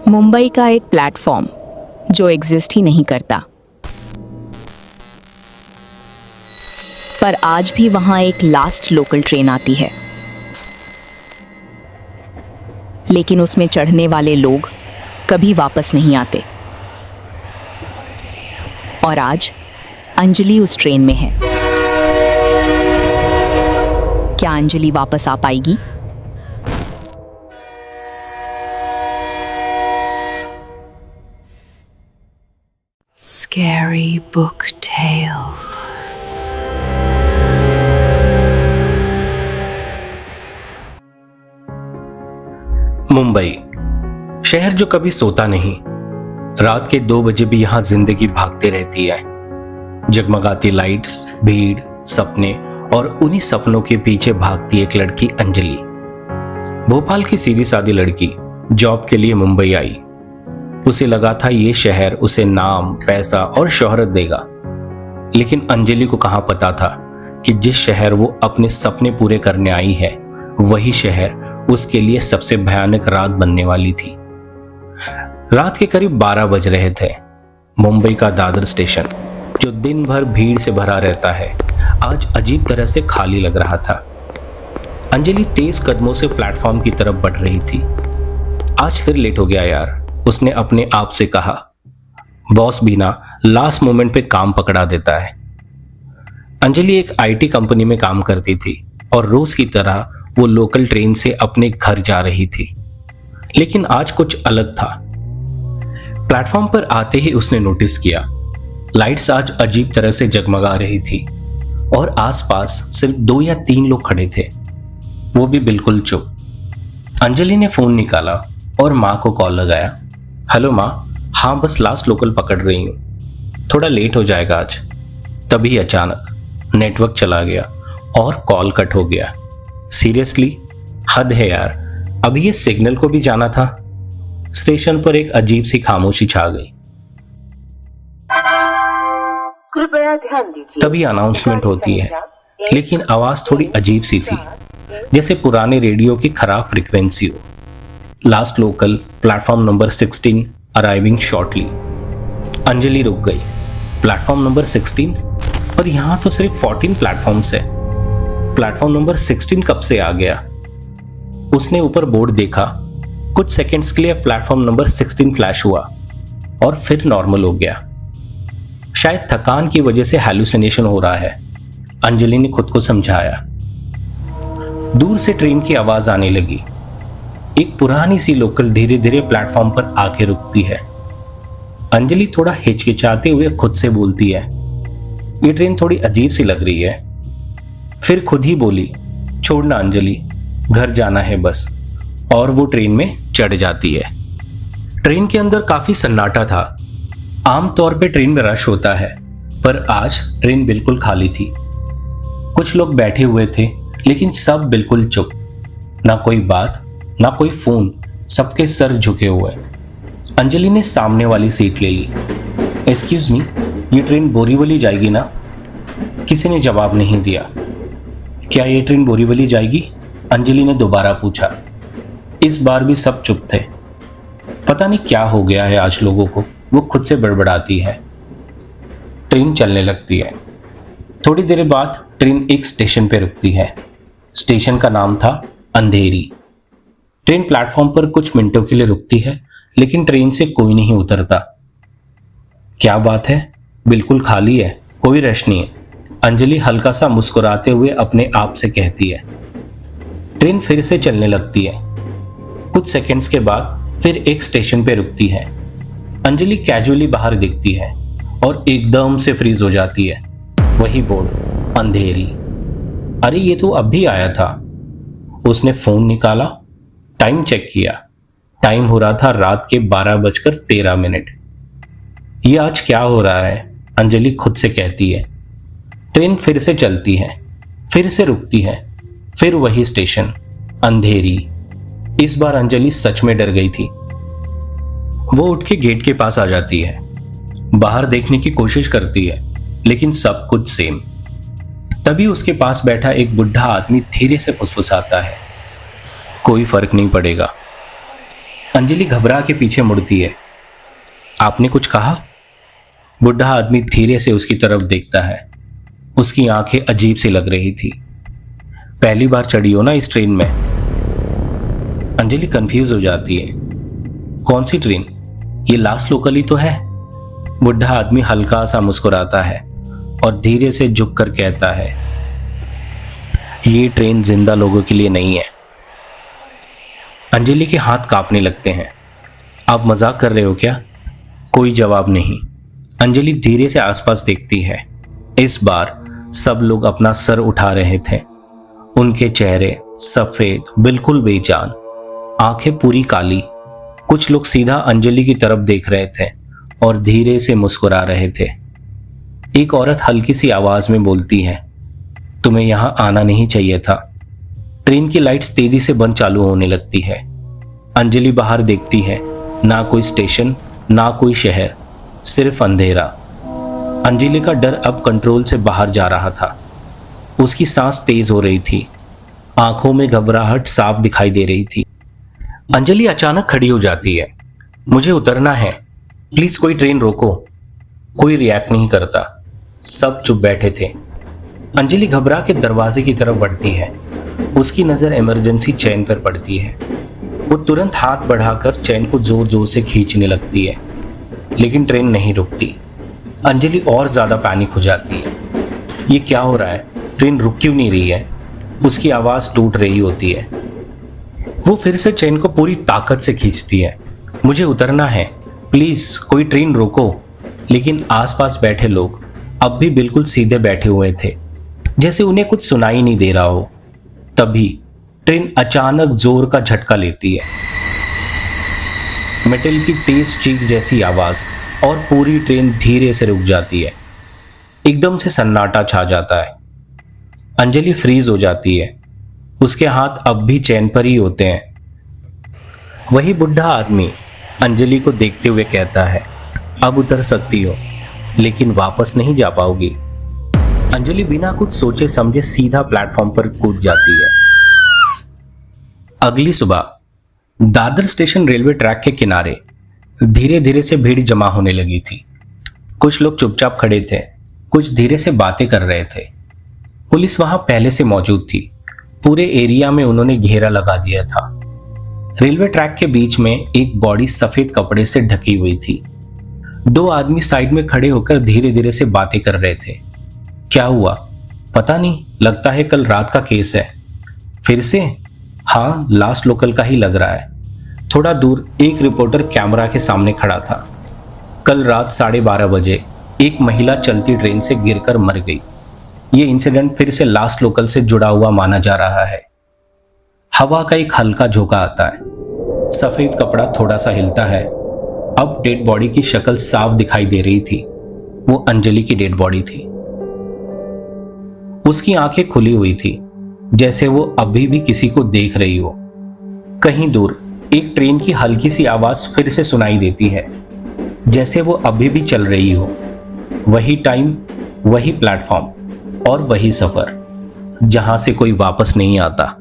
मुंबई का एक प्लेटफॉर्म जो एग्जिस्ट ही नहीं करता, पर आज भी वहां एक लास्ट लोकल ट्रेन आती है, लेकिन उसमें चढ़ने वाले लोग कभी वापस नहीं आते। और आज अंजलि उस ट्रेन में है। क्या अंजलि वापस आ पाएगी? Scary Book Tales. मुंबई, शहर जो कभी सोता नहीं। रात के 2 बजे भी यहां जिंदगी भागती रहती है। जगमगाती लाइट्स, भीड़, सपने और उन्हीं सपनों के पीछे भागती एक लड़की अंजलि। भोपाल की सीधी सादी लड़की जॉब के लिए मुंबई आई। उसे लगा था ये शहर उसे नाम, पैसा और शोहरत देगा, लेकिन अंजलि को कहां पता था कि जिस शहर वो अपने सपने पूरे करने आई है, वही शहर उसके लिए सबसे भयानक रात बनने वाली थी। रात के करीब 12 बज रहे थे। मुंबई का दादर स्टेशन, जो दिन भर भीड़ से भरा रहता है, आज अजीब तरह से खाली लग रहा था। अंजलि तेज कदमों से प्लेटफॉर्म की तरफ बढ़ रही थी। आज फिर लेट हो गया यार, उसने अपने आप से कहा। बॉस भी ना लास्ट मोमेंट पे काम पकड़ा देता है। अंजलि एक आईटी कंपनी में काम करती थी और रोज की तरह वो लोकल ट्रेन से अपने घर जा रही थी, लेकिन आज कुछ अलग था। प्लेटफॉर्म पर आते ही उसने नोटिस किया, लाइट्स आज अजीब तरह से जगमगा रही थी और आसपास सिर्फ 2 या 3 लोग खड़े थे, वो भी बिल्कुल चुप। अंजलि ने फोन निकाला और माँ को कॉल लगाया। हेलो माँ, हाँ बस लास्ट लोकल पकड़ रही हूँ, थोड़ा लेट हो जाएगा आज। तभी अचानक नेटवर्क चला गया और कॉल कट हो गया। सीरियसली, हद है यार, अभी ये सिग्नल को भी जाना था। स्टेशन पर एक अजीब सी खामोशी छा गई। कृपया ध्यान दीजिए। तभी अनाउंसमेंट होती है, लेकिन आवाज थोड़ी अजीब सी थी, जैसे पुराने रेडियो की खराब फ्रीक्वेंसी हो। Last local platform number 16 arriving shortly. Anjali रुक गई। Platform number 16? पर यहां तो सिर्फ 14 प्लेटफॉर्म्स है। प्लेटफॉर्म नंबर 16 कब से आ गया? उसने ऊपर बोर्ड देखा। कुछ सेकंड्स के लिए प्लेटफॉर्म नंबर 16 फ्लैश हुआ और फिर नॉर्मल हो गया। शायद थकान की वजह से हैलुसिनेशन हो रहा है, अंजलि ने खुद को समझाया। दूर से ट्रेन की आवाज आने लगी। एक पुरानी सी लोकल धीरे धीरे प्लेटफॉर्म पर आके रुकती है। अंजलि थोड़ा हिचकिचाते हुए खुद से बोलती है, ये ट्रेन थोड़ी अजीब सी लग रही है। फिर खुद ही बोली, छोड़ना अंजलि, घर जाना है बस। और वो ट्रेन में चढ़ जाती है। ट्रेन के अंदर काफी सन्नाटा था। आमतौर पे ट्रेन में रश होता है, पर आज ट्रेन बिल्कुल खाली थी। कुछ लोग बैठे हुए थे, लेकिन सब बिल्कुल चुप। ना कोई बात, ना कोई फोन, सबके सर झुके हुए। अंजलि ने सामने वाली सीट ले ली। एक्सक्यूज मी, ये ट्रेन बोरीवली जाएगी ना? किसी ने जवाब नहीं दिया। क्या ये ट्रेन बोरीवली जाएगी? अंजलि ने दोबारा पूछा। इस बार भी सब चुप थे। पता नहीं क्या हो गया है आज लोगों को, वो खुद से बड़बड़ाती है। ट्रेन चलने लगती है। थोड़ी देर बाद ट्रेन एक स्टेशन पे रुकती है। स्टेशन का नाम था अंधेरी। ट्रेन प्लेटफॉर्म पर कुछ मिनटों के लिए रुकती है, लेकिन ट्रेन से कोई नहीं उतरता। क्या बात है, बिल्कुल खाली है, कोई रश नहीं है, अंजलि हल्का सा मुस्कुराते हुए अपने आप से कहती है। ट्रेन फिर से चलने लगती है। कुछ सेकंड्स के बाद फिर एक स्टेशन पे रुकती है। अंजलि कैजुअली बाहर दिखती है और एकदम से फ्रीज हो जाती है। वही बोर्ड, अंधेरी। अरे ये तो अभी आया था। उसने फोन निकाला, टाइम चेक किया। टाइम हो रहा था रात के 12:13। ये आज क्या हो रहा है, अंजलि खुद से कहती है। ट्रेन फिर से चलती है, फिर से रुकती है, फिर वही स्टेशन, अंधेरी। इस बार अंजलि सच में डर गई थी। वो उठ के गेट के पास आ जाती है। बाहर देखने की कोशिश करती है, लेकिन सब कुछ सेम। तभी उसके पास बैठा एक बुढ़ा आदमी धीरे से फुसफुसाता है, कोई फर्क नहीं पड़ेगा। अंजलि घबरा के पीछे मुड़ती है। आपने कुछ कहा? बुढ़ा आदमी धीरे से उसकी तरफ देखता है। उसकी आंखें अजीब सी लग रही थी। पहली बार चढ़ी हो ना इस ट्रेन में? अंजलि कंफ्यूज हो जाती है। कौन सी ट्रेन? ये लास्ट लोकल ही तो है। बुढ़ा आदमी हल्का सा मुस्कुराता है और धीरे से झुककर कहता है, ये ट्रेन जिंदा लोगों के लिए नहीं है। अंजलि के हाथ कांपने लगते हैं। आप मजाक कर रहे हो क्या? कोई जवाब नहीं। अंजलि धीरे से आसपास देखती है। इस बार सब लोग अपना सर उठा रहे थे। उनके चेहरे सफेद, बिल्कुल बेजान, आंखें पूरी काली। कुछ लोग सीधा अंजलि की तरफ देख रहे थे और धीरे से मुस्कुरा रहे थे। एक औरत हल्की सी आवाज में बोलती है, तुम्हें यहां आना नहीं चाहिए था। ट्रेन की लाइट्स तेजी से बंद चालू होने लगती है। अंजलि बाहर देखती है। ना कोई स्टेशन, ना कोई शहर, सिर्फ अंधेरा। अंजलि का डर अब कंट्रोल से बाहर जा रहा था। उसकी सांस तेज हो रही थी। आंखों में घबराहट साफ दिखाई दे रही थी। अंजलि अचानक खड़ी हो जाती है। मुझे उतरना है, प्लीज कोई ट्रेन रोको। कोई रिएक्ट नहीं करता। सब चुप बैठे थे। अंजलि घबरा के दरवाजे की तरफ बढ़ती है। उसकी नजर इमरजेंसी चेन पर पड़ती है। वो तुरंत हाथ बढ़ाकर चेन को जोर जोर से खींचने लगती है, लेकिन ट्रेन नहीं रुकती। अंजलि और ज्यादा पैनिक हो जाती है। ये क्या हो रहा है? ट्रेन रुक क्यों नहीं रही है? उसकी आवाज टूट रही होती है। वो फिर से चेन को पूरी ताकत से खींचती है। मुझे उतरना है, प्लीज कोई ट्रेन रोको। लेकिन आसपास बैठे लोग अब भी बिल्कुल सीधे बैठे हुए थे, जैसे उन्हें कुछ सुनाई नहीं दे रहा हो। तभी ट्रेन अचानक जोर का झटका लेती है। मेटल की तेज चीख जैसी आवाज और पूरी ट्रेन धीरे से रुक जाती है। एकदम से सन्नाटा छा जाता है। अंजलि फ्रीज हो जाती है। उसके हाथ अब भी चैन पर ही होते हैं। वही बुढ़ा आदमी अंजलि को देखते हुए कहता है, अब उतर सकती हो, लेकिन वापस नहीं जा पाओगी। अंजलि बिना कुछ सोचे समझे सीधा प्लेटफॉर्म पर कूद जाती है। अगली सुबह दादर स्टेशन रेलवे ट्रैक के किनारे धीरे धीरे से भीड़ जमा होने लगी थी। कुछ लोग चुपचाप खड़े थे, कुछ धीरे से बातें कर रहे थे। पुलिस वहां पहले से मौजूद थी। पूरे एरिया में उन्होंने घेरा लगा दिया था। रेलवे ट्रैक के बीच में एक बॉडी सफेद कपड़े से ढकी हुई थी। दो आदमी साइड में खड़े होकर धीरे धीरे से बातें कर रहे थे। क्या हुआ पता नहीं, लगता है कल रात का केस है। फिर से? हाँ, लास्ट लोकल का ही लग रहा है। थोड़ा दूर एक रिपोर्टर कैमरा के सामने खड़ा था। कल रात 12:30 बजे एक महिला चलती ट्रेन से गिरकर मर गई। ये इंसिडेंट फिर से लास्ट लोकल से जुड़ा हुआ माना जा रहा है। हवा का एक हल्का झोंका आता है। सफेद कपड़ा थोड़ा सा हिलता है। अब डेड बॉडी की शक्ल साफ दिखाई दे रही थी। वो अंजलि की डेड बॉडी थी। उसकी आंखें खुली हुई थी, जैसे वो अभी भी किसी को देख रही हो। कहीं दूर एक ट्रेन की हल्की सी आवाज फिर से सुनाई देती है, जैसे वो अभी भी चल रही हो। वही टाइम, वही प्लेटफॉर्म और वही सफर, जहां से कोई वापस नहीं आता।